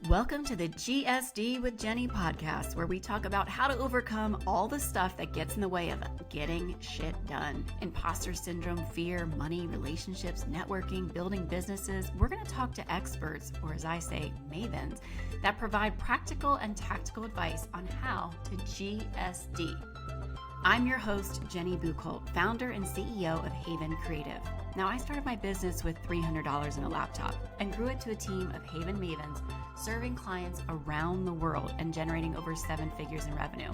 Welcome to the GSD with Jenny podcast, where we talk about how to overcome all the stuff that gets in the way of getting shit done. Imposter syndrome, fear, money, relationships, networking, building businesses. We're going to talk to experts, or as I say, mavens, that provide practical and tactical advice on how to GSD. I'm your host, Jenny Buchholz, founder and CEO of Haven Creative. Now, I started my business with $300 in a laptop and grew it to a team of Haven Mavens serving clients around the world and generating over 7 figures in revenue.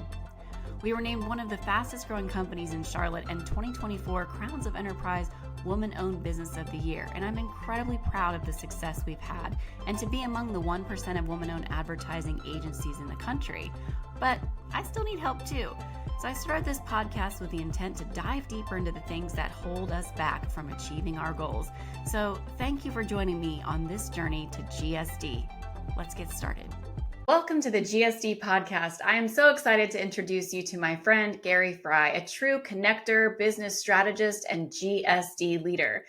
We were named one of the fastest growing companies in Charlotte and 2024 Crowns of Enterprise Woman-Owned Business of the Year, and I'm incredibly proud of the success we've had and to be among the 1% of woman-owned advertising agencies in the country. But I still need help too. So I started this podcast with the intent to dive deeper into the things that hold us back from achieving our goals. So thank you for joining me on this journey to GSD. Let's get started. Welcome to the GSD podcast. I am so excited to introduce you to my friend, Gary Frey, a true connector, business strategist, and GSD leader.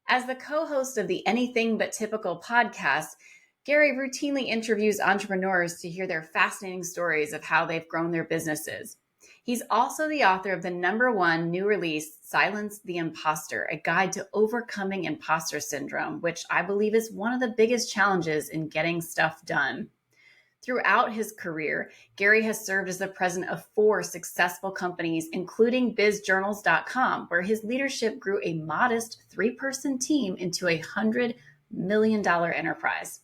As the co-host of the Anything But Typical podcast, Gary routinely interviews entrepreneurs to hear their fascinating stories of how they've grown their businesses. He's also the author of the #1 new release, Silence the Imposter, a guide to overcoming imposter syndrome, which I believe is one of the biggest challenges in getting stuff done. Throughout his career, Gary has served as the president of 4 successful companies, including bizjournals.com, where his leadership grew a modest 3-person team into a $100 million enterprise.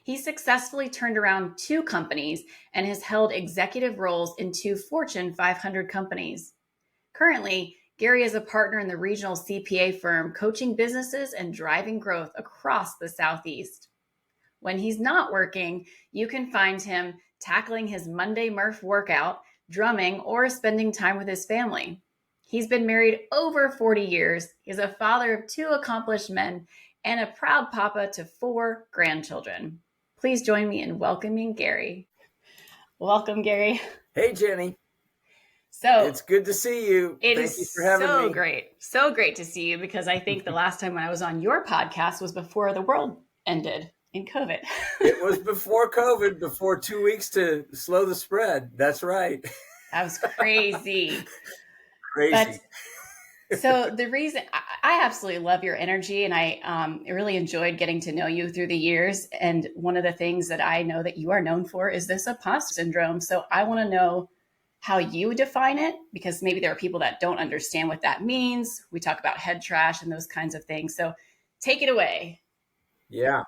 He successfully turned around 2 companies and has held executive roles in 2 Fortune 500 companies. Currently, Gary is a partner in the regional CPA firm, coaching businesses and driving growth across the Southeast. When he's not working, you can find him tackling his Monday Murph workout, drumming, or spending time with his family. He's been married over 40 years. He's a father of 2 accomplished men and a proud papa to 4 grandchildren. Please join me in welcoming Gary. Welcome, Gary. Hey, Jenny. So it's good to see you. Thank you for having me. So great to see you, because I think the last time when I was on your podcast was before the world ended in COVID. It was before COVID, before 2 weeks to slow the spread. That's right. That was crazy. Crazy. So the reason I absolutely love your energy, and I really enjoyed getting to know you through the years. And one of the things that I know that you are known for is this imposter syndrome. So I want to know how you define it, because maybe there are people that don't understand what that means. We talk about head trash and those kinds of things. So take it away. Yeah.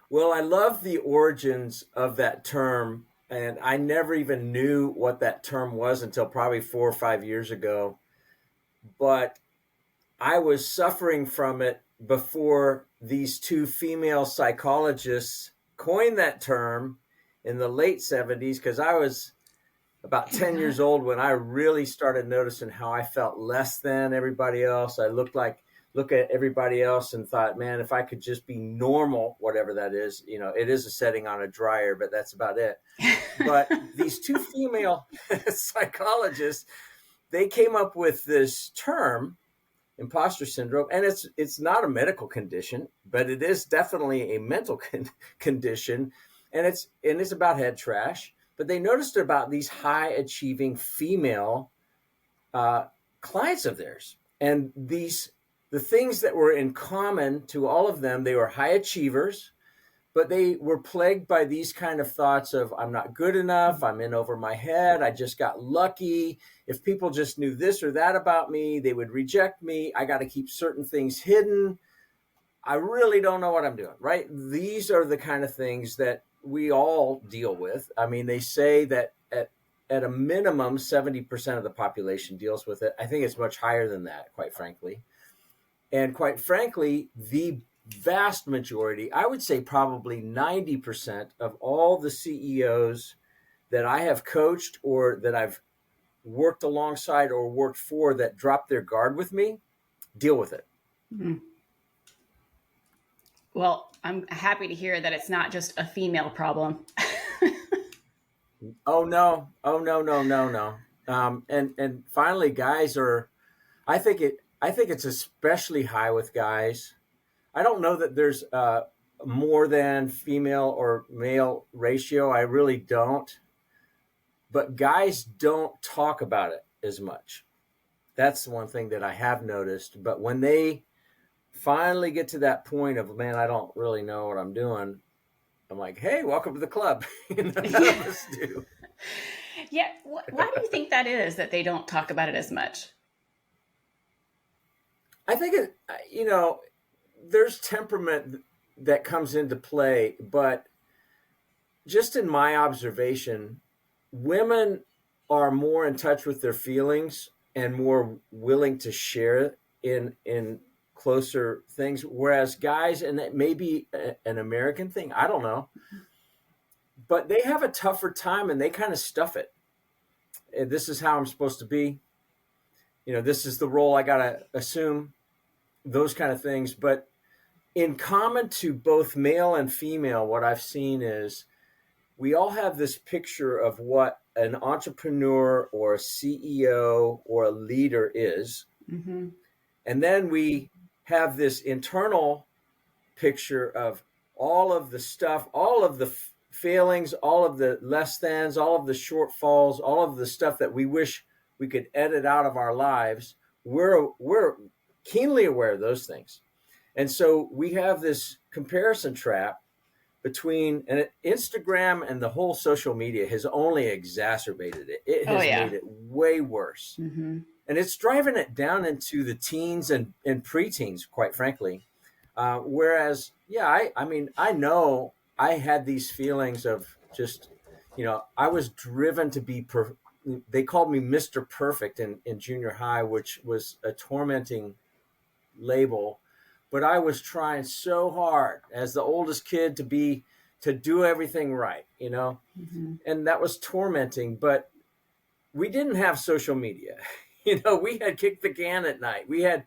Well, I love the origins of that term, and I never even knew what that term was until probably 4 or 5 years ago. But I was suffering from it before these 2 female psychologists coined that term in the late 70s, because I was about 10 years old when I really started noticing how I felt less than everybody else. I look at everybody else and thought, man, if I could just be normal, whatever that is, it is a setting on a dryer, but that's about it. But these 2 female psychologists, they came up with this term, imposter syndrome, and it's not a medical condition, but it is definitely a mental condition, and it's about head trash. But they noticed about these high achieving female clients of theirs, and the things that were in common to all of them, they were high achievers, but they were plagued by these kind of thoughts of, I'm not good enough, I'm in over my head, I just got lucky. If people just knew this or that about me, they would reject me. I got to keep certain things hidden. I really don't know what I'm doing, right? These are the kind of things that we all deal with. I mean, they say that at a minimum, 70% of the population deals with it. I think it's much higher than that, quite frankly. And quite frankly, the vast majority, I would say probably 90% of all the CEOs that I have coached or that I've worked alongside or worked for that drop their guard with me, deal with it. Mm-hmm. Well, I'm happy to hear that it's not just a female problem. Oh, no. And finally, guys I think it's especially high with guys. I don't know that there's a more than female or male ratio. I really don't. But guys don't talk about it as much. That's the one thing that I have noticed. But when they finally get to that point of, man, I don't really know what I'm doing, I'm like, hey, welcome to the club. None of us do. Yeah. Why do you think that is, that they don't talk about it as much? I think there's temperament that comes into play, but just in my observation, women are more in touch with their feelings and more willing to share in closer things, whereas guys, and it may be an American thing, I don't know, but they have a tougher time and they kind of stuff it. And this is how I'm supposed to be. This is the role I got to assume, those kind of things. But in common to both male and female, what I've seen is we all have this picture of what an entrepreneur or a CEO or a leader is. Mm-hmm. And then we have this internal picture of all of the stuff, all of the failings, all of the less thans, all of the shortfalls, all of the stuff that we wish we could edit out of our lives. We're keenly aware of those things. And so we have this comparison trap between, and Instagram and the whole social media has only exacerbated it. It has made it way worse. Mm-hmm. And it's driving it down into the teens and preteens, quite frankly. Whereas, I know I had these feelings of just, I was driven to be, they called me Mr. Perfect in junior high, which was a tormenting label. But I was trying so hard as the oldest kid to do everything right, Mm-hmm. and that was tormenting. But we didn't have social media. We had kicked the can at night. We had,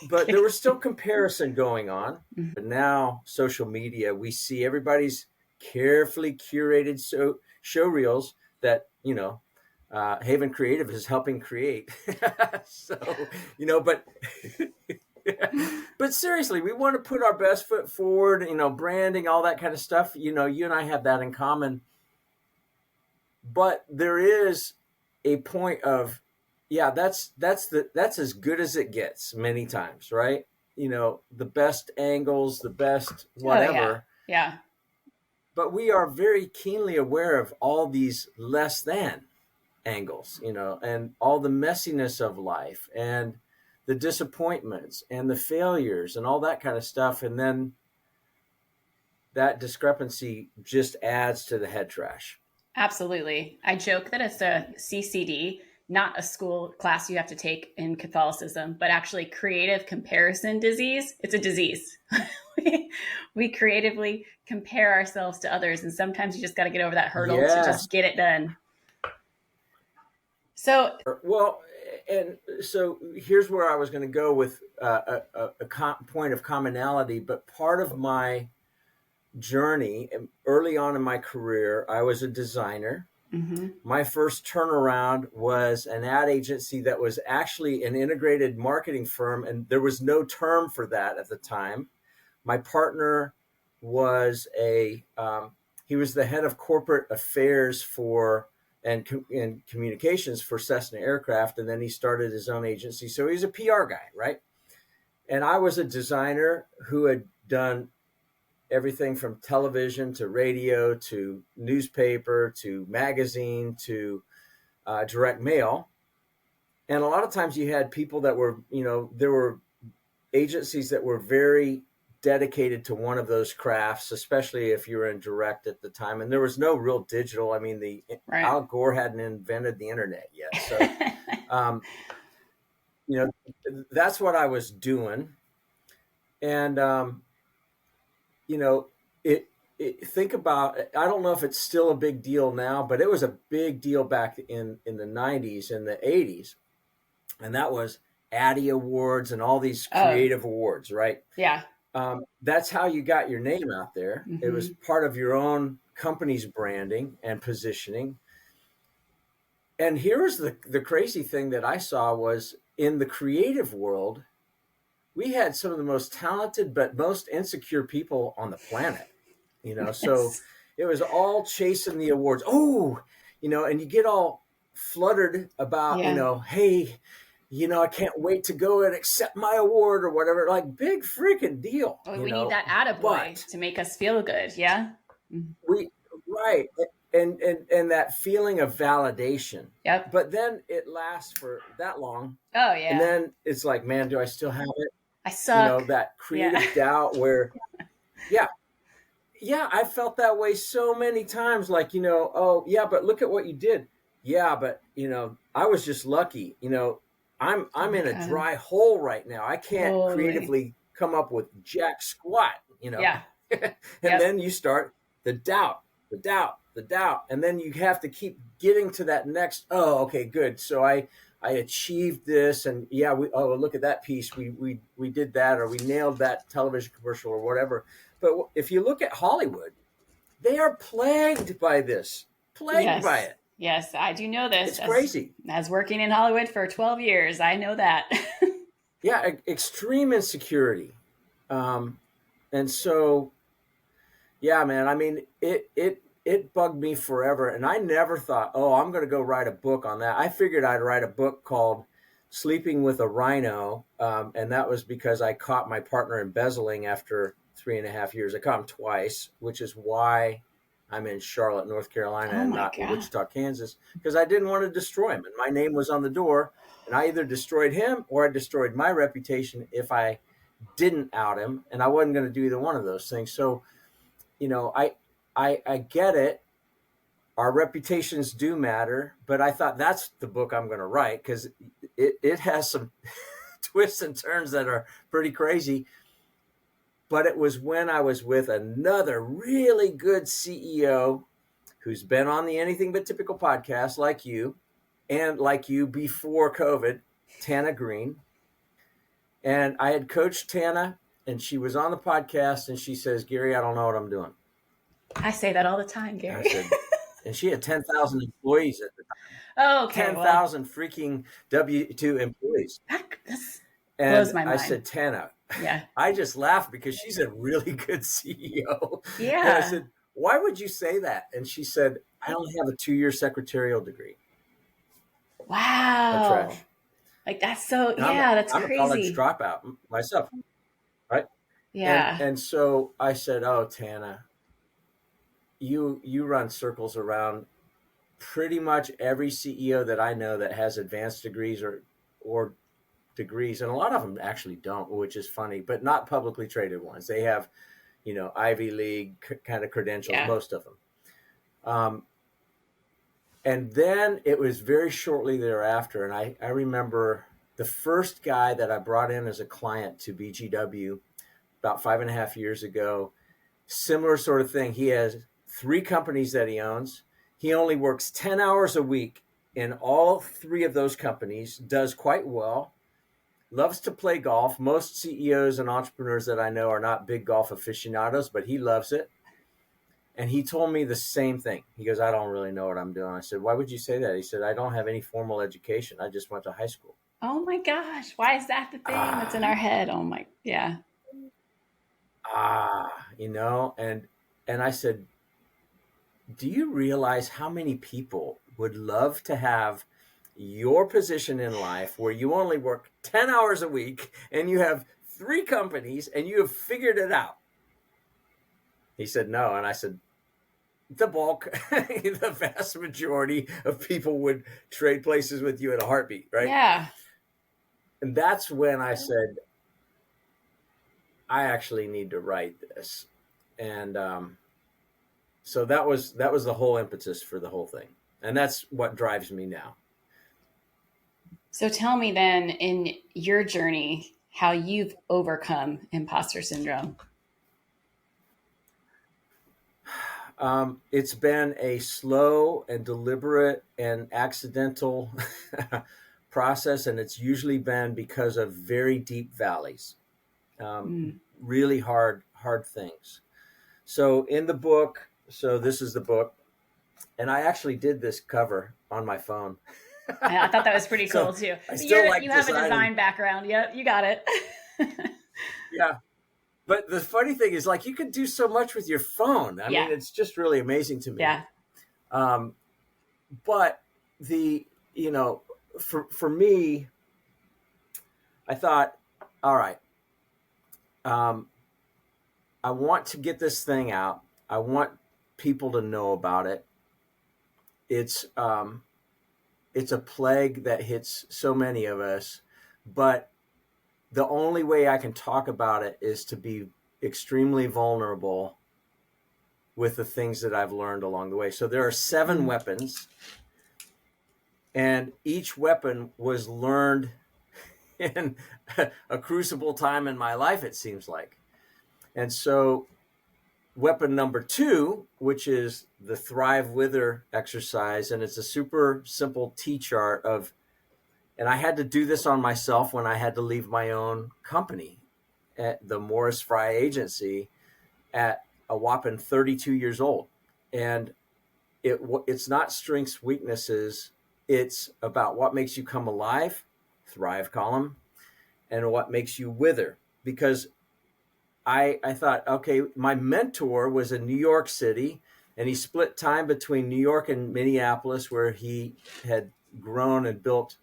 but there was still comparison going on. Mm-hmm. But now social media, we see everybody's carefully curated show reels that, Haven Creative is helping create. So, but but seriously, we want to put our best foot forward, branding, all that kind of stuff. You and I have that in common. But there is a point of, that's as good as it gets many times, right? The best angles, the best whatever. Oh, yeah. But we are very keenly aware of all these less than angles, and all the messiness of life and the disappointments and the failures and all that kind of stuff. And then that discrepancy just adds to the head trash. Absolutely. I joke that it's a CCD, not a school class you have to take in Catholicism, but actually creative comparison disease. It's a disease. We creatively compare ourselves to others. And sometimes you just got to get over that hurdle to just get it done. So, well, and so here's where I was going to go with a point of commonality. But part of my journey early on in my career, I was a designer. Mm-hmm. My first turnaround was an ad agency that was actually an integrated marketing firm, and there was no term for that at the time. My partner was he was the head of corporate affairs and communications for Cessna Aircraft, and then he started his own agency. So he's a PR guy, right? And I was a designer who had done everything from television to radio to newspaper to magazine to direct mail. And a lot of times you had people that were, there were agencies that were very dedicated to one of those crafts, especially if you were in direct at the time. And there was no real digital. I mean, Al Gore hadn't invented the internet yet. So, that's what I was doing. And, think about, I don't know if it's still a big deal now, but it was a big deal back in the 90s and the 80s. And that was Addy Awards and all these creative awards, right? Yeah. That's how you got your name out there. Mm-hmm. It was part of your own company's branding and positioning. And here's the crazy thing that I saw was in the creative world, we had some of the most talented but most insecure people on the planet, so Yes. it was all chasing the awards. Oh, and you get all fluttered about, Yeah. hey, I can't wait to go and accept my award or whatever. Like, big freaking deal, Well, we need that attaboy but to make us feel good. Yeah. we, right. And that feeling of validation, Yep. but then it lasts for that long. Oh, And yeah. then it's like, man, do I still have it? I suck. That creative Yeah. doubt where, yeah, I felt that way so many times. Like, oh yeah, but look at what you did. Yeah, but I was just lucky. I'm Oh my in a God. dry hole right now. I can't Totally. creatively come up with jack squat. Yeah. And Yep. then you start the doubt, and then you have to keep getting to that next. Oh, okay, good. So I achieved this, and yeah, look at that piece. We did that, or we nailed that television commercial, or whatever. But if you look at Hollywood, they are plagued by this, plagued by it. Yes, I do know this. It's crazy. As working in Hollywood for 12 years, I know that. Yeah, extreme insecurity. And so, yeah, man, I mean, it bugged me forever. And I never thought, oh, I'm going to go write a book on that. I figured I'd write a book called Sleeping with a Rhino. And that was because I caught my partner embezzling after 3.5 years. I caught him twice, which is why I'm in Charlotte, North Carolina, and not Wichita, Kansas, because I didn't want to destroy him. And my name was on the door, and I either destroyed him or I destroyed my reputation if I didn't out him, and I wasn't going to do either one of those things. So, I get it. Our reputations do matter, but I thought that's the book I'm going to write, because it has some twists and turns that are pretty crazy. But it was when I was with another really good CEO who's been on the Anything But Typical podcast, like you, and like you before COVID, Tana Green. And I had coached Tana, and she was on the podcast, and she says, Gary, I don't know what I'm doing. I say that all the time, Gary. I said, and she had 10,000 employees at the time. Oh, okay. 10,000 freaking W-2 employees. That blows my mind. I said, Tana, yeah. I just laughed because she's a really good CEO. Yeah. And I said, why would you say that? And she said, I only have a 2-year secretarial degree. Wow. Like, that's so, that's I'm crazy. I'm a college dropout myself, right? Yeah. And so I said, oh, Tana, you run circles around pretty much every CEO that I know that has advanced degrees or degrees, and a lot of them actually don't, which is funny, but not publicly traded ones. They have, Ivy League kind of credentials, most of them. And then it was very shortly thereafter, and I remember the first guy that I brought in as a client to BGW about 5.5 years ago, similar sort of thing. He has 3 companies that he owns. He only works 10 hours a week in all 3 of those companies, does quite well, loves to play golf. Most CEOs and entrepreneurs that I know are not big golf aficionados, but he loves it. And he told me the same thing. He goes, I don't really know what I'm doing. I said, why would you say that? He said, I don't have any formal education. I just went to high school. Oh my gosh. Why is that the thing that's in our head? Oh my, yeah. And I said, do you realize how many people would love to have your position in life where you only work 10 hours a week and you have 3 companies and you have figured it out? He said, no. And I said, the bulk, the vast majority of people would trade places with you in a heartbeat, right? Yeah. And that's when I said, I actually need to write this. And so that was the whole impetus for the whole thing. And that's what drives me now. So tell me then, in your journey, how you've overcome imposter syndrome. It's been a slow and deliberate and accidental process, and it's usually been because of very deep valleys, really hard things. So in the book, this is the book, and I actually did this cover on my phone. I thought that was pretty cool too. You have a design background. Yep, you got it. Yeah. But the funny thing is, like, you can do so much with your phone. I mean, it's just really amazing to me. Yeah. But the, you know, for me, I thought, all right, I want to get this thing out. I want people to know about it. It's a plague that hits so many of us, but the only way I can talk about it is to be extremely vulnerable with the things that I've learned along the way. So there are 7 weapons, and each weapon was learned in a crucible time in my life, it seems like. And so weapon number 2, which is the Thrive Wither exercise, and it's a super simple T-chart of, and I had to do this on myself when I had to leave my own company at the Morris Frey agency at a whopping 32 years old. And it's not strengths, weaknesses. It's about what makes you come alive, Thrive column, and what makes you wither. Because I thought, okay, my mentor was in New York City, and he split time between New York and Minneapolis, where he had grown and built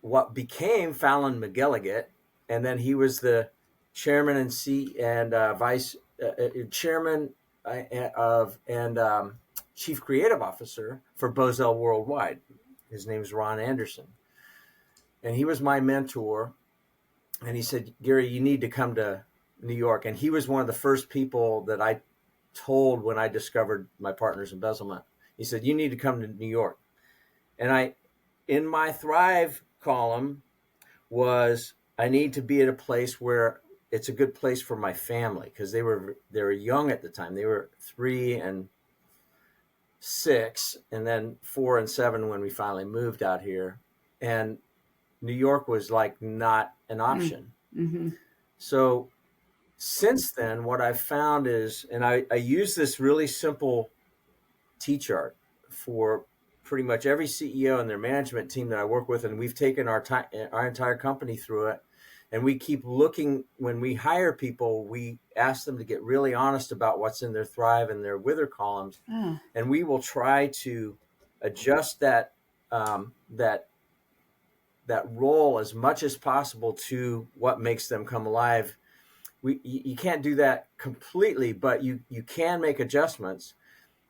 what became Fallon McGilligan, and then he was the chairman and vice chairman of and chief creative officer for Bozell Worldwide. His name's Ron Anderson, and he was my mentor. And he said, Gary, you need to come to New York. And he was one of the first people that I told when I discovered my partner's embezzlement. He said, you need to come to New York. And in my Thrive column was, I need to be at a place where it's a good place for my family, because they were young at the time. They were 3 and 6, and then 4 and 7 when we finally moved out here. And New York was like not an option. Mm-hmm. So since then, what I've found is, and I use this really simple T-chart for pretty much every CEO and their management team that I work with, and we've taken our entire company through it. And we keep looking, when we hire people, we ask them to get really honest about what's in their Thrive and their Wither columns. And we will try to adjust that role as much as possible to what makes them come alive. You can't do that completely, but you can make adjustments,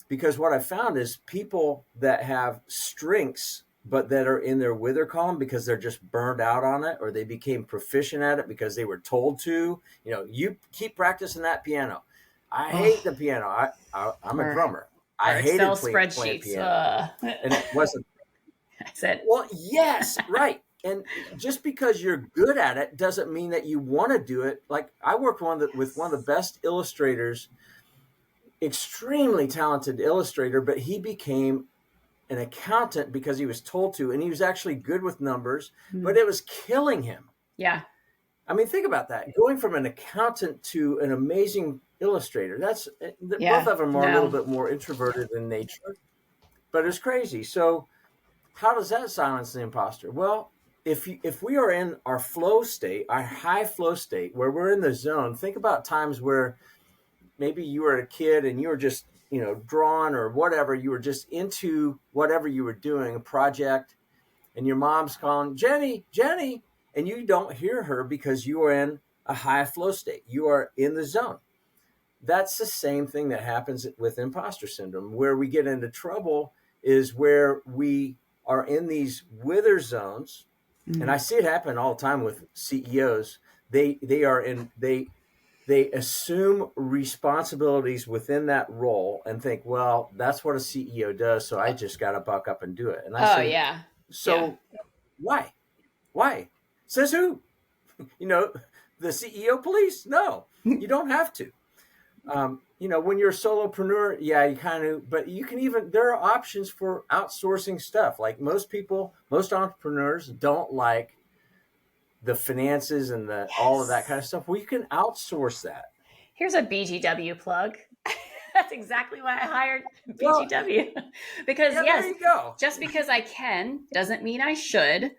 because what I found is people that have strengths but that are in their Wither column because they're just burned out on it, or they became proficient at it because they were told to. You know, you keep practicing that piano. I hate the piano. I'm a drummer. I hated Excel playing piano. And it wasn't. I said, well, yes, right. And just because you're good at it doesn't mean that you want to do it. Like, I worked with one of the best illustrators, extremely talented illustrator, but he became an accountant because he was told to, and he was actually good with numbers, but it was killing him. Yeah. I mean, think about that. Going from an accountant to an amazing illustrator. Both of them are a little bit more introverted in nature, but it's crazy. So how does that silence the imposter? Well, if we are in our flow state, our high flow state, where we're in the zone, think about times where maybe you were a kid and you were just, drawn or whatever, you were just into whatever you were doing, a project, and your mom's calling, Jenny, and you don't hear her because you are in a high flow state. You are in the zone. That's the same thing that happens with imposter syndrome. Where we get into trouble is where we are in these wither zones. And I see it happen all the time with CEOs. They assume responsibilities within that role and think, well, that's what a CEO does, so I just got to buck up and do it. And I say, yeah. So why? Says who? The CEO police? No, you don't have to. When you're a solopreneur, you kind of, but you can there are options for outsourcing stuff. Like most entrepreneurs don't like the finances and all of that kind of stuff. Well, you can outsource that. Here's a BGW plug. That's exactly why I hired BGW. Because there you go. Just because I can doesn't mean I should.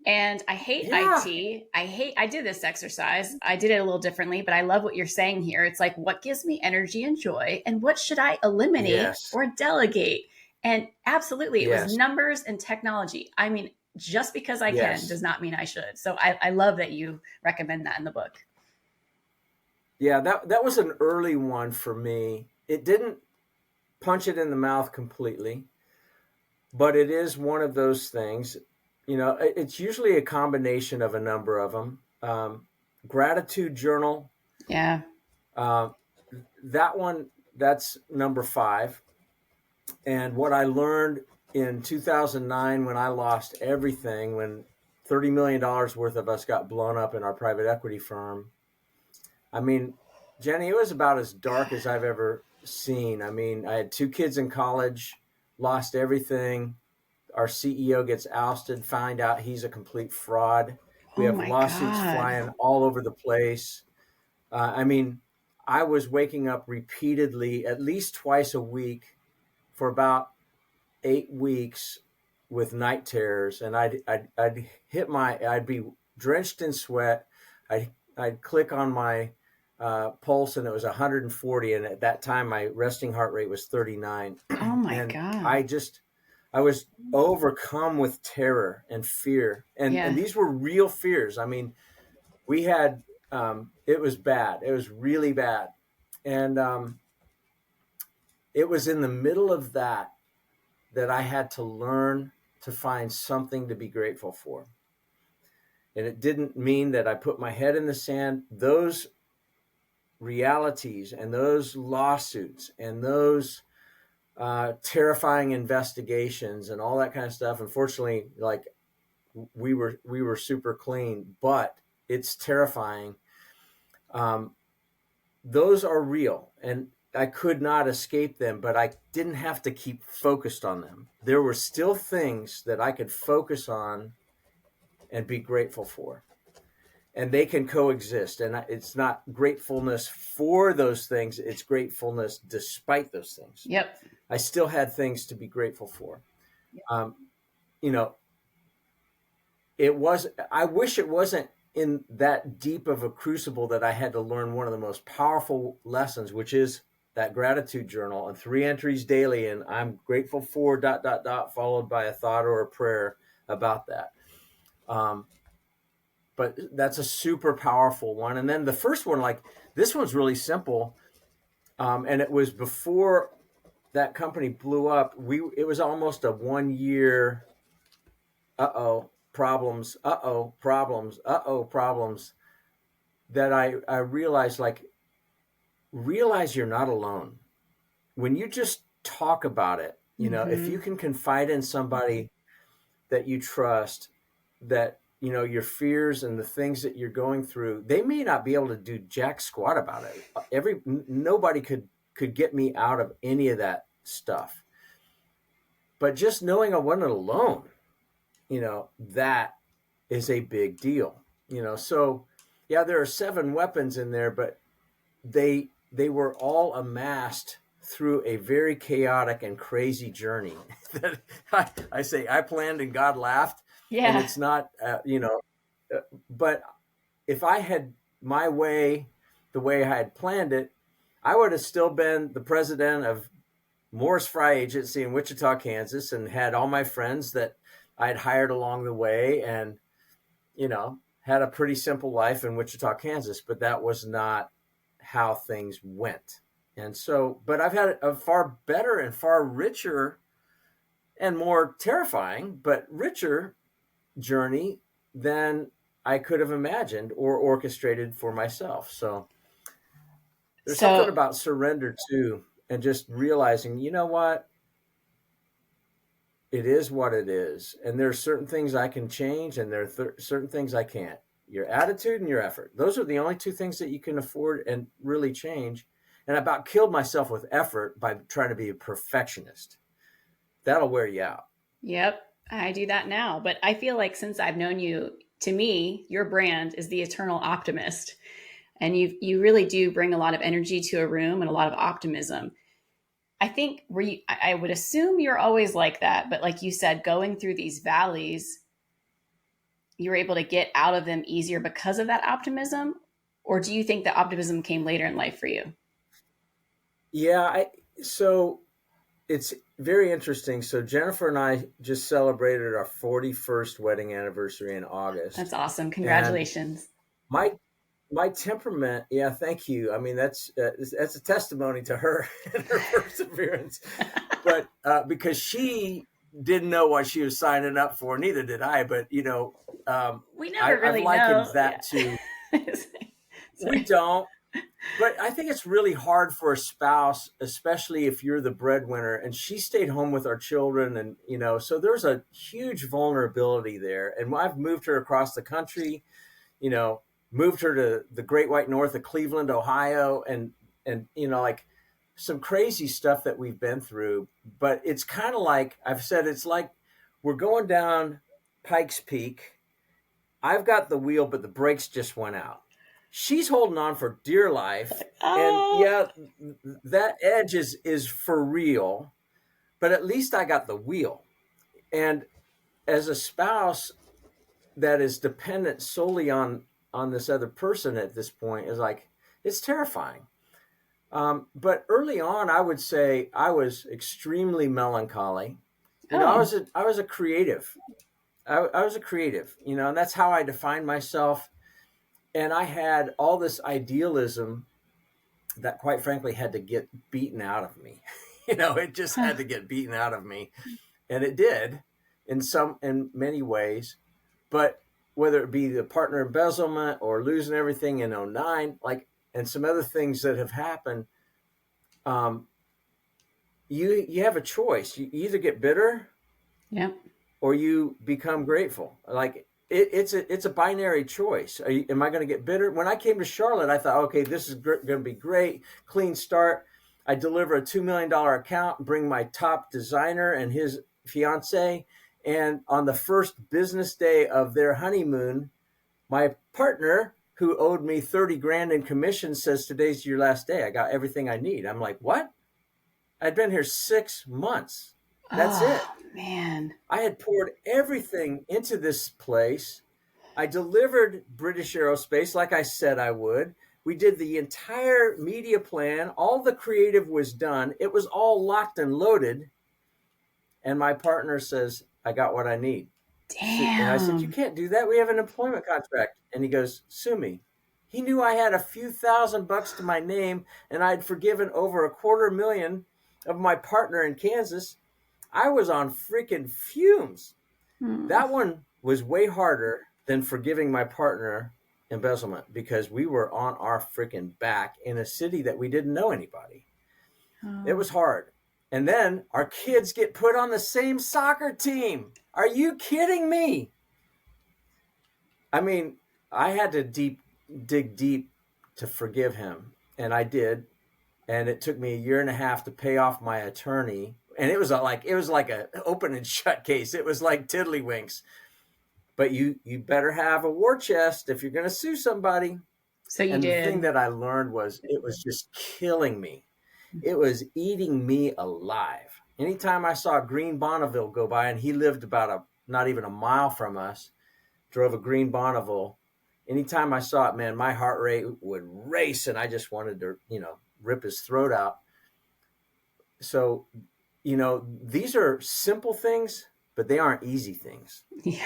And I hate Yeah. IT. I did this exercise. I did it a little differently, but I love what you're saying here. It's like, what gives me energy and joy? And what should I eliminate Yes. or delegate? And absolutely, it was Yes. numbers and technology. I mean, just because I can Yes. does not mean I should. So I love that you recommend that in the book. Yeah, that was an early one for me. It didn't punch it in the mouth completely, but it is one of those things. It's usually a combination of a number of them. Gratitude journal, Yeah. uh, that one, that's number 5. And what I learned in 2009 when I lost everything, when $30 million worth of us got blown up in our private equity firm. I mean, Jenny, it was about as dark as I've ever seen. I mean, I had 2 kids in college, lost everything. Our CEO gets ousted, find out he's a complete fraud. We Oh have my lawsuits God. flying all over the place. I mean, I was waking up repeatedly, at least twice a week for about 8 weeks with night terrors, and I'd be drenched in sweat. I'd click on my pulse, and it was 140, and at that time my resting heart rate was 39, Oh my and God. I was overcome with terror and fear, and Yeah. these were real fears. I mean, we had it was bad. It was really bad, and it was in the middle of that I had to learn to find something to be grateful for. And it didn't mean that I put my head in the sand. Those realities and those lawsuits and those terrifying investigations and all that kind of stuff. Unfortunately, like we were super clean, but it's terrifying. Um, those are real, and I could not escape them, but I didn't have to keep focused on them. There were still things that I could focus on and be grateful for. And they can coexist. And it's not gratefulness for those things, it's gratefulness despite those things. Yep. I still had things to be grateful for. Um, you know, I wish it wasn't in that deep of a crucible that I had to learn one of the most powerful lessons, which is that gratitude journal and 3 entries daily. And I'm grateful for ... followed by a thought or a prayer about that. But that's a super powerful one. And then the first one, like this one's really simple. And it was before that company blew up. It was almost a 1 year, problems, problems that I realized, like, realize you're not alone. When you just talk about it, if you can confide in somebody that you trust, that, your fears and the things that you're going through, they may not be able to do jack squat about it. Nobody could get me out of any of that stuff. But just knowing I wasn't alone, that is a big deal. So yeah, there are 7 weapons in there, but they were all amassed through a very chaotic and crazy journey that I say I planned and God laughed. And Yeah. it's not, but if I had my way, the way I had planned it, I would have still been the president of Morris Frey Agency in Wichita, Kansas, and had all my friends that I'd hired along the way, and, had a pretty simple life in Wichita, Kansas, but that was not how things went. And so, but I've had a far better and far richer and more terrifying, but richer journey than I could have imagined or orchestrated for myself. So there's something So about surrender too, and just realizing, you know what, it is what it is. And there's certain things I can change, and there are certain things I can't. Your attitude and your effort. Those are the only 2 things that you can afford and really change. And I about killed myself with effort by trying to be a perfectionist. That'll wear you out. yep, I do that now. But I feel like since I've known you, to me, your brand is the eternal optimist. And you really do bring a lot of energy to a room and a lot of optimism. I think I would assume you're always like that, but like you said, going through these valleys, you were able to get out of them easier because of that optimism? Or do you think the optimism came later in life for you? Yeah, so it's very interesting. So Jennifer and I just celebrated our 41st wedding anniversary in August. That's awesome. And Congratulations. my my temperament, yeah, thank you. I mean, that's a testimony to her and her perseverance. But because she didn't know what she was signing up for, neither did I. But We never I've really likened know. that Yeah. to we don't. But I think it's really hard for a spouse, especially if you're the breadwinner. And she stayed home with our children, and so there's a huge vulnerability there. And I've moved her across the country, you know, moved her to the Great White North of Cleveland, Ohio, and like some crazy stuff that we've been through. But it's kind of like I've said, it's like we're going down Pikes Peak. I've got the wheel, but the brakes just went out. She's holding on for dear life. And yeah, that edge is for real, but at least I got the wheel. And as a spouse that is dependent solely on this other person at this point, is like, it's terrifying. But early on, I would say I was extremely melancholy. I was a creative. I was a creative, and that's how I defined myself. And I had all this idealism that, quite frankly, had to get beaten out of me. It just had to get beaten out of me, and it did in many ways. But whether it be the partner embezzlement or losing everything in '09, and some other things that have happened, you have a choice. You either get bitter, yeah, or you become grateful. It's a binary choice. Am I going to get bitter? When I came to Charlotte, I thought, okay, this is going to be great, clean start. I deliver a $2 million account, bring my top designer and his fiance. And on the first business day of their honeymoon, my partner, who owed me 30 grand in commission, says, today's your last day. I got everything I need. I'm like, what? I'd been here 6 months. That's it. Man. I had poured everything into this place. I delivered British Aerospace like I said I would. We did the entire media plan. All the creative was done. It was all locked and loaded. And my partner says, I got what I need. Damn. And I said, you can't do that. We have an employment contract. And he goes, sue me. He knew I had a few $1,000 to my name, and I'd forgiven over $250,000 of my partner in Kansas. I was on freaking fumes. That one was way harder than forgiving my partner embezzlement, because we were on our freaking back in a city that we didn't know anybody. It was hard. And then our kids get put on the same soccer team. Are you kidding me? I mean, I had to dig deep to forgive him, and I did. And it took me a year and a half to pay off my attorney. And it was like an open and shut case. It was like tiddlywinks. But you better have a war chest if you're going to sue somebody. So you and did. The thing that I learned was it was just killing me. It was eating me alive. Anytime I saw Green Bonneville go by, and he lived about not even a mile from us, drove a Green Bonneville. Anytime I saw it, man, my heart rate would race, and I just wanted to, rip his throat out. So, these are simple things, but they aren't easy things. Yeah.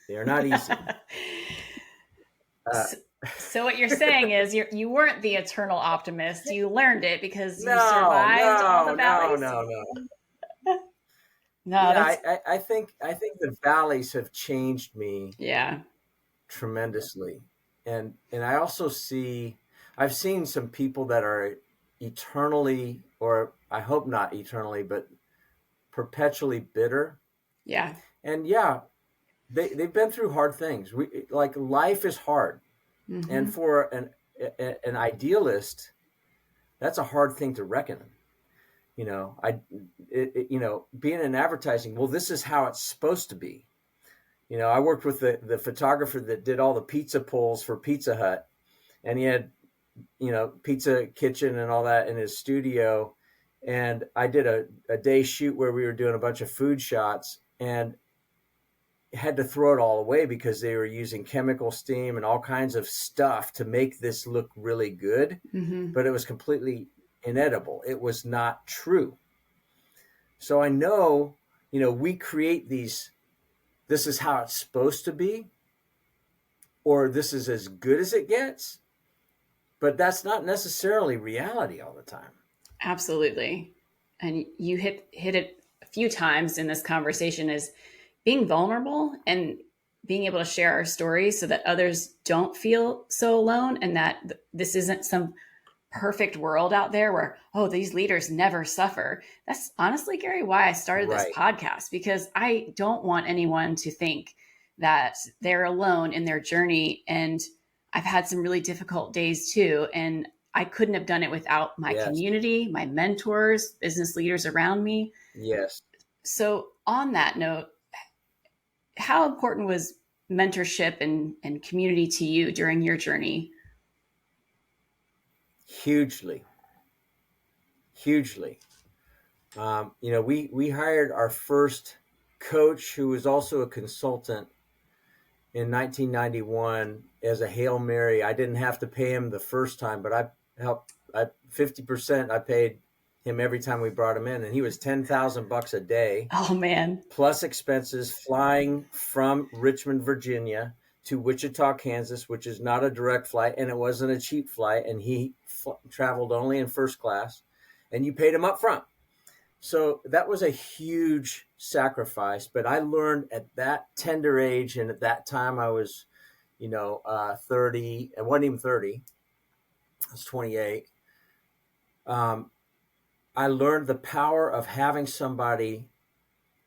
They are not easy. So what you're saying is you weren't the eternal optimist. You learned it because you survived all the valleys. No. Yeah, I think the valleys have changed me. Yeah. Tremendously. And I also I've seen some people that are eternally, or I hope not eternally, but perpetually bitter. Yeah. And yeah, they've been through hard things. Life is hard. Mm-hmm. And for an idealist, that's a hard thing to reckon. Being in advertising, well, this is how it's supposed to be. I worked with the photographer that did all the pizza pulls for Pizza Hut, and he had, pizza kitchen and all that in his studio. And I did a day shoot where we were doing a bunch of food shots, and had to throw it all away because they were using chemical steam and all kinds of stuff to make this look really good, but it was completely inedible. It was not true. So I know, we create these, this is how it's supposed to be, or this is as good as it gets, but that's not necessarily reality all the time. Absolutely. And you hit it a few times in this conversation, is being vulnerable and being able to share our stories so that others don't feel so alone, and that this isn't some perfect world out there where, oh, these leaders never suffer. That's honestly, Gary, why I started this podcast, because I don't want anyone to think that they're alone in their journey. And I've had some really difficult days too. And I couldn't have done it without my community, my mentors, business leaders around me. Yes. So on that note, how important was mentorship and community to you during your journey? Hugely. We hired our first coach, who was also a consultant, in 1991 as a Hail Mary. I didn't have to pay him the first time, but I 50% I paid him every time we brought him in, and he was $10,000 a day. Oh man. Plus expenses, flying from Richmond, Virginia to Wichita, Kansas, which is not a direct flight, and it wasn't a cheap flight, and he traveled only in first class, and you paid him up front. So that was a huge sacrifice, but I learned at that tender age, and at that time I was, 30, I wasn't even 30, I was 28. I learned the power of having somebody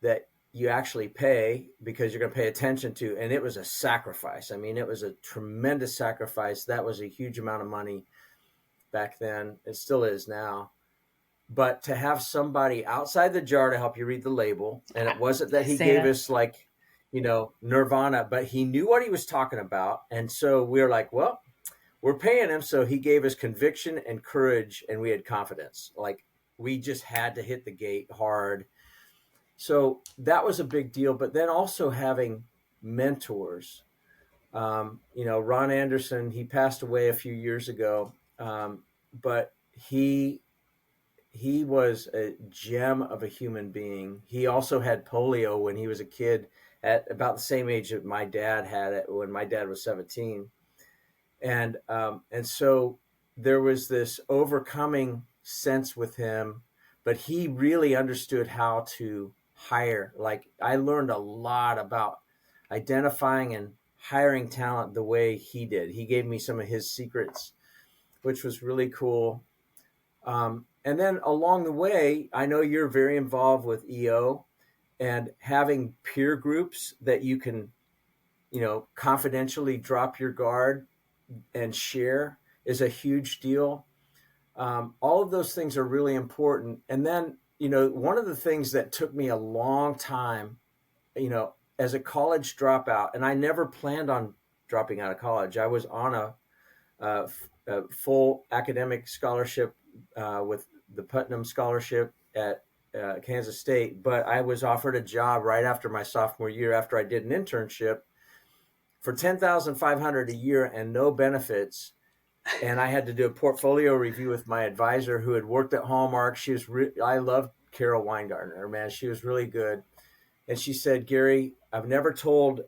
that you actually pay because you're going to pay attention to, and it was a sacrifice. I mean, it was a tremendous sacrifice. That was a huge amount of money back then. It still is now. But to have somebody outside the jar to help you read the label, and it wasn't that he gave us like, nirvana, but he knew what he was talking about. And so we were like, well, we're paying him. So he gave us conviction and courage, and we had confidence. Like, we just had to hit the gate hard. So that was a big deal. But then also having mentors, Ron Anderson, he passed away a few years ago, but he was a gem of a human being. He also had polio when he was a kid, at about the same age that my dad had it when my dad was 17. And so there was this overcoming sense with him, but he really understood how to hire. Like, I learned a lot about identifying and hiring talent the way he did. He gave me some of his secrets, which was really cool. And then along the way, I know you're very involved with EO, and having peer groups that you can, confidentially drop your guard and share is a huge deal. All of those things are really important. And then, one of the things that took me a long time, as a college dropout, and I never planned on dropping out of college. I was on a full academic scholarship with the Putnam Scholarship at Kansas State, but I was offered a job right after my sophomore year, after I did an internship, for $10,500 a year and no benefits. And I had to do a portfolio review with my advisor, who had worked at Hallmark. I loved Carol Weingartner, man. She was really good. And she said, Gary, I've never told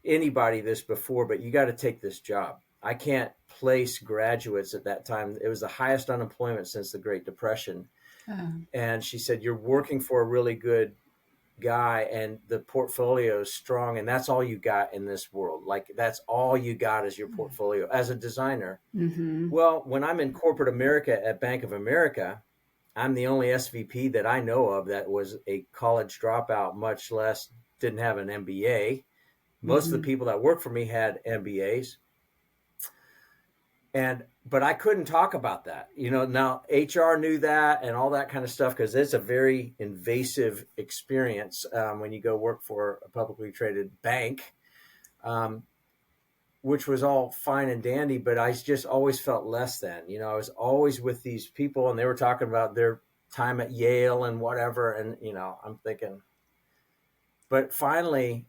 anybody this before, but you got to take this job. I can't place graduates at that time. It was the highest unemployment since the Great Depression. And she said, you're working for a really good guy, and the portfolio is strong, and that's all you got in this world. Like, that's all you got is your portfolio as a designer. Mm-hmm. Well, when I'm in corporate America at Bank of America, I'm the only SVP that I know of that was a college dropout, much less didn't have an MBA. Most of the people that worked for me had MBAs. But I couldn't talk about that. Now HR knew that and all that kind of stuff, because it's a very invasive experience when you go work for a publicly traded bank, which was all fine and dandy, but I just always felt less than. I was always with these people, and they were talking about their time at Yale and whatever. And, I'm thinking, But finally,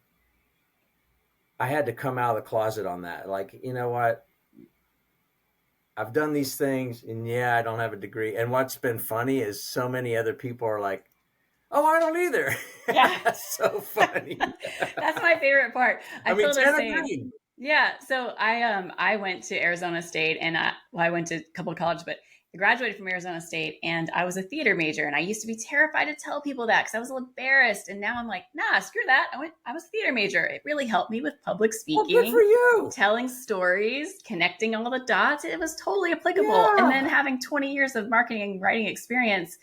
I had to come out of the closet on that. Like, you know what? I've done these things, and yeah, I don't have a degree. And what's been funny is so many other people are like, "Oh, I don't either." Yeah. That's so funny. That's my favorite part. I I mean, feel the 10 of same. 9. Yeah. So I went to Arizona State, and I went to a couple of colleges, but I graduated from Arizona State, and I was a theater major, and I used to be terrified to tell people that because I was a little embarrassed. And now I'm like, nah, screw that. I was a theater major. It really helped me with public Well, good for speaking, you. telling stories, connecting all the dots. It was totally applicable. Yeah. And then having 20 years of marketing and writing experience,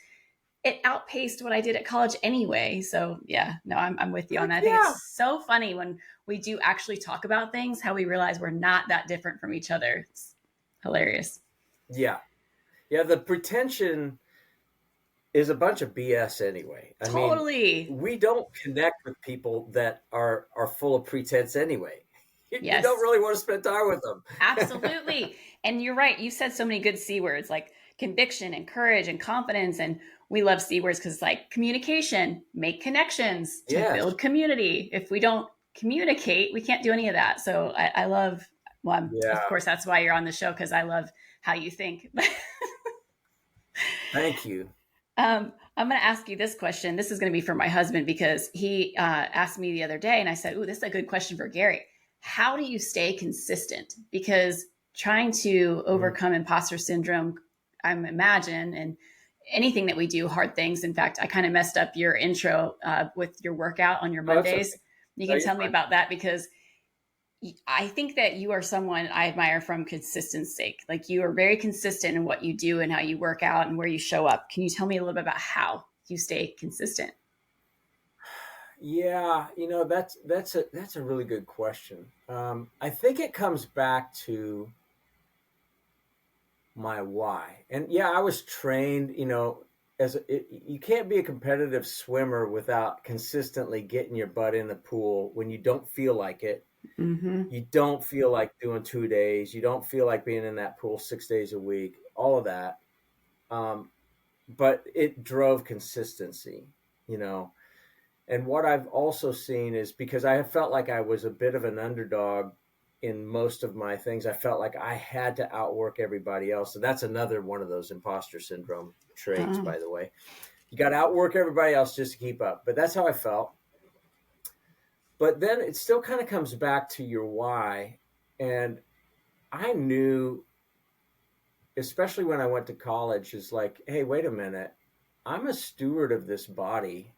it outpaced what I did at college anyway. So yeah, no, I'm with you on that. I think it's so funny when we do actually talk about things, how we realize we're not that different from each other. It's hilarious. Yeah. Yeah. The pretension is a bunch of BS anyway. I Totally. mean, we don't connect with people that are full of pretense anyway. You Yes. don't really want to spend time with them. Absolutely. And you're right. You said so many good C words like conviction and courage and confidence. And we love C words because it's like communication, make connections to Yes. build community. If we don't communicate, we can't do any of that. So I love, well, Yeah. of course, that's why you're on the show, because I love how you think. Thank you. I'm going to ask you this question. This is going to be for my husband because he asked me the other day, and I said, "Ooh, this is a good question for Gary. How do you stay consistent?" Because trying to overcome imposter syndrome, I imagine, and anything that we do, hard things. In fact, I kind of messed up your intro with your workout on your Mondays. Okay. You can tell me about that, because I think that you are someone I admire from consistency's sake. Like, you are very consistent in what you do and how you work out and where you show up. Can you tell me a little bit about how you stay consistent? Yeah, that's a really good question. I think it comes back to my why. And yeah, I was trained, you can't be a competitive swimmer without consistently getting your butt in the pool when you don't feel like it. Mm-hmm. You don't feel like doing 2 days. You don't feel like being in that pool 6 days a week, all of that. But it drove consistency, And what I've also seen is, because I have felt like I was a bit of an underdog in most of my things, I felt like I had to outwork everybody else. So that's another one of those imposter syndrome traits, by the way. You got to outwork everybody else just to keep up. But that's how I felt. But then it still kind of comes back to your why. And I knew, especially when I went to college, is like, hey, wait a minute. I'm a steward of this body.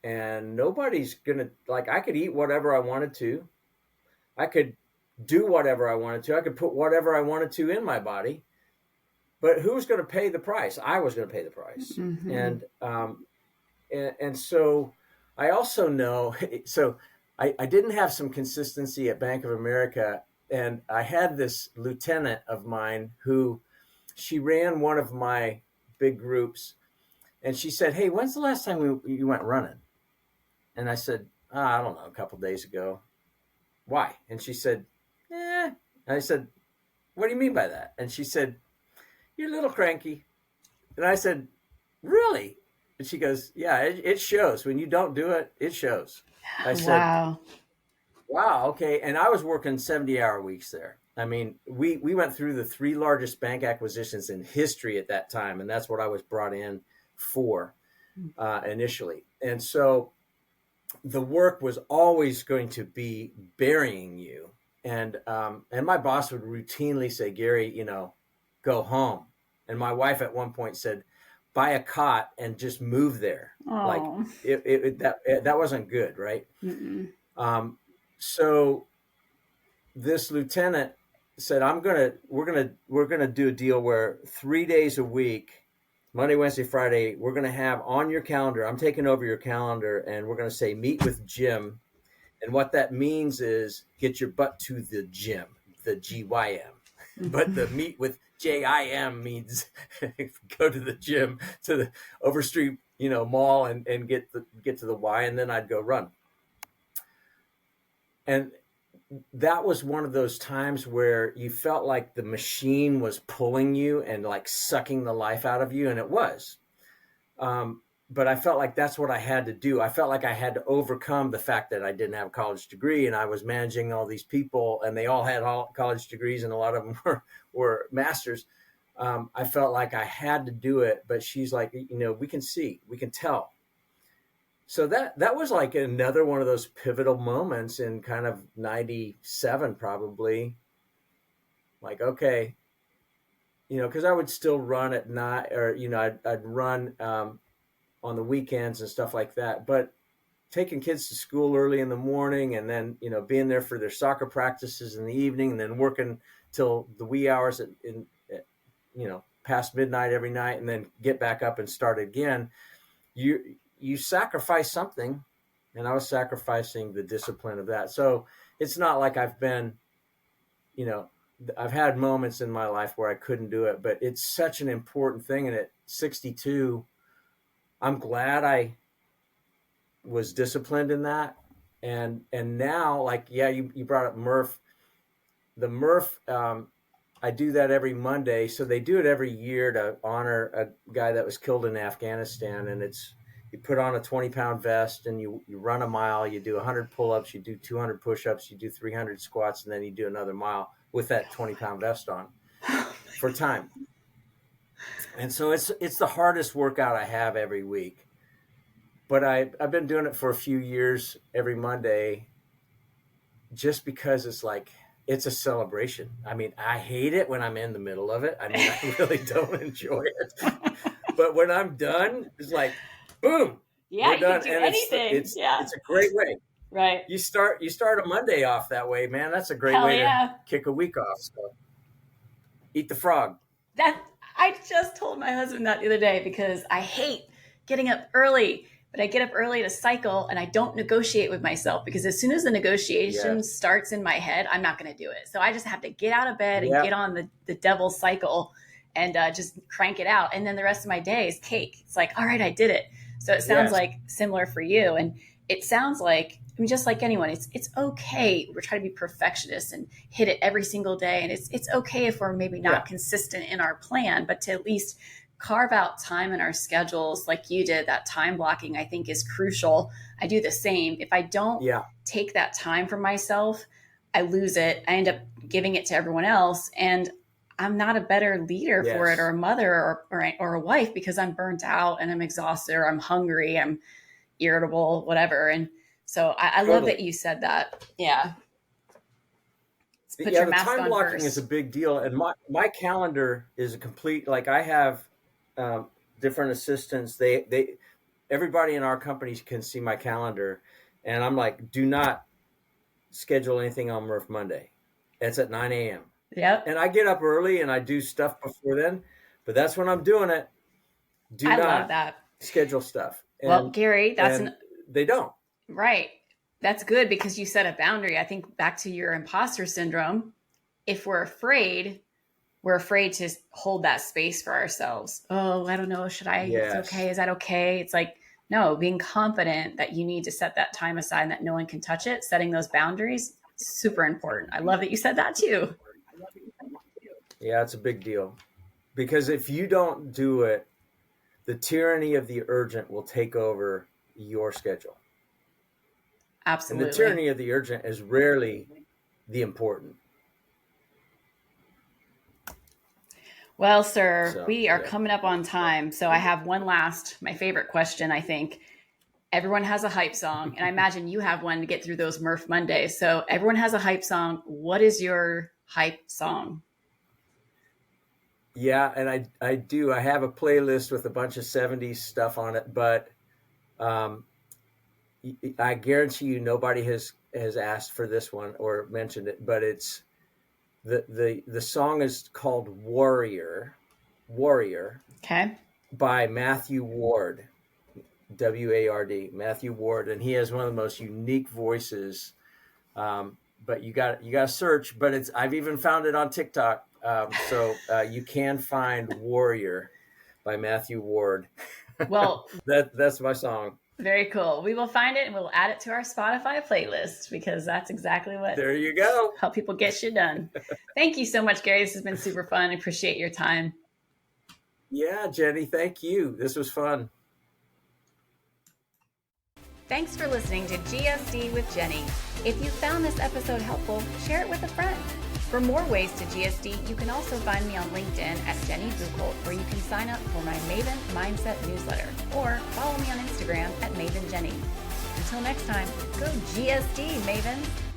And nobody's going to, like, I could eat whatever I wanted to. I could do whatever I wanted to. I could put whatever I wanted to in my body. But who's going to pay the price? I was going to pay the price. Mm-hmm. And so I also know, so I didn't have some consistency at Bank of America. And I had this lieutenant of mine who, she ran one of my big groups. And she said, hey, when's the last time you went running? And I said, I don't know, a couple of days ago. Why? And she said, And I said, what do you mean by that? And she said, you're a little cranky. And I said, really? And she goes, yeah, it shows. When you don't do it, it shows. I said, wow, okay. And I was working 70-hour weeks there. I mean, we went through the 3 largest bank acquisitions in history at that time. And that's what I was brought in for initially. And so the work was always going to be burying you. And my boss would routinely say, Gary, go home. And my wife at one point said, buy a cot and just move there. Aww. Like that wasn't good. Right. So this lieutenant said, we're going to do a deal where 3 days a week, Monday, Wednesday, Friday, we're going to have on your calendar, I'm taking over your calendar, and we're going to say, meet with Jim. And what that means is get your butt to the gym, the GYM. But the meet with JIM means go to the gym, to the Overstreet, mall, and get to the Y, and then I'd go run. And that was one of those times where you felt like the machine was pulling you and like sucking the life out of you. And it was. but I felt like that's what I had to do. I felt like I had to overcome the fact that I didn't have a college degree, and I was managing all these people, and they all had college degrees, and a lot of them were masters. I felt like I had to do it, but she's like, we can tell. So that was like another one of those pivotal moments in kind of 97, probably. Like, okay, because I would still run at night, or I'd run on the weekends and stuff like that. But taking kids to school early in the morning, and then being there for their soccer practices in the evening, and then working till the wee hours at past midnight every night, and then get back up and start again. You sacrifice something, and I was sacrificing the discipline of that. So it's not like I've been, I've had moments in my life where I couldn't do it, but it's such an important thing. And at 62, I'm glad I was disciplined in that. And now, like, yeah, you brought up Murph. The Murph, I do that every Monday. So they do it every year to honor a guy that was killed in Afghanistan. And you put on a 20-pound vest, and you run a mile, you do 100 pull-ups, you do 200 push-ups, you do 300 squats, and then you do another mile with that 20-pound vest on for time. And so it's the hardest workout I have every week. But I've been doing it for a few years every Monday, just because it's a celebration. I mean, I hate it when I'm in the middle of it. I mean, I really don't enjoy it. But when I'm done, it's like, boom, yeah, we're done. You can do anything. It's a great way. Right. You start a Monday off that way, man. That's a great Hell way yeah. to kick a week off. So eat the frog. That I just told my husband that the other day, because I hate getting up early, but I get up early to cycle, and I don't negotiate with myself, because as soon as the negotiation starts in my head, I'm not going to do it. So I just have to get out of bed and get on the devil's cycle and just crank it out. And then the rest of my day is cake. It's like, all right, I did it. So it sounds like similar for you. And it sounds like, I mean, just like anyone, it's okay. We're trying to be perfectionists and hit it every single day. And it's okay if we're maybe not consistent in our plan, but to at least carve out time in our schedules like you did. That time blocking, I think, is crucial. I do the same. If I don't take that time for myself, I lose it. I end up giving it to everyone else, and I'm not a better leader for it, or a mother, or a wife, because I'm burnt out and I'm exhausted, or I'm hungry, I'm irritable, whatever. And so I love that you said that. Yeah. Put your mask on. The time blocking is a big deal. And my calendar is a complete, like, I have different assistants. Everybody in our company can see my calendar, and I'm like, do not schedule anything on Murph Monday. It's at 9 a.m. Yep. And I get up early and I do stuff before then, but that's when I'm doing it. I love that. Schedule stuff. Well, Gary, they don't. Right. That's good, because you set a boundary. I think back to your imposter syndrome. If we're afraid to hold that space for ourselves. Oh, I don't know. Should I? Yes. It's okay. Is that okay? It's like, no, being confident that you need to set that time aside and that no one can touch it. Setting those boundaries, super important. I love that you said that too. Yeah, it's a big deal, because if you don't do it, the tyranny of the urgent will take over your schedule. Absolutely. And the tyranny of the urgent is rarely the important. Well, sir, we are coming up on time. So I have one last, my favorite question, I think. Everyone has a hype song, and I imagine you have one to get through those Murph Mondays. So everyone has a hype song. What is your hype song? Yeah, and I do. I have a playlist with a bunch of 70s stuff on it, but I guarantee you nobody has asked for this one or mentioned it, but it's the song is called Warrior, okay, by Matthew Ward, W-A-R-D, Matthew Ward, and he has one of the most unique voices. But you got to search. But I've even found it on TikTok, so you can find Warrior by Matthew Ward. Well, that's my song. Very cool. We will find it and we'll add it to our Spotify playlist, because that's exactly what. There you go. Help people get shit done. Thank you so much, Gary. This has been super fun. I appreciate your time. Yeah, Jenny. Thank you. This was fun. Thanks for listening to GSD with Jenny. If you found this episode helpful, share it with a friend. For more ways to GSD, you can also find me on LinkedIn at Jenny Buchholz, where you can sign up for my Maven Mindset newsletter, or follow me on Instagram at Maven Jenny. Until next time, go GSD, Mavens!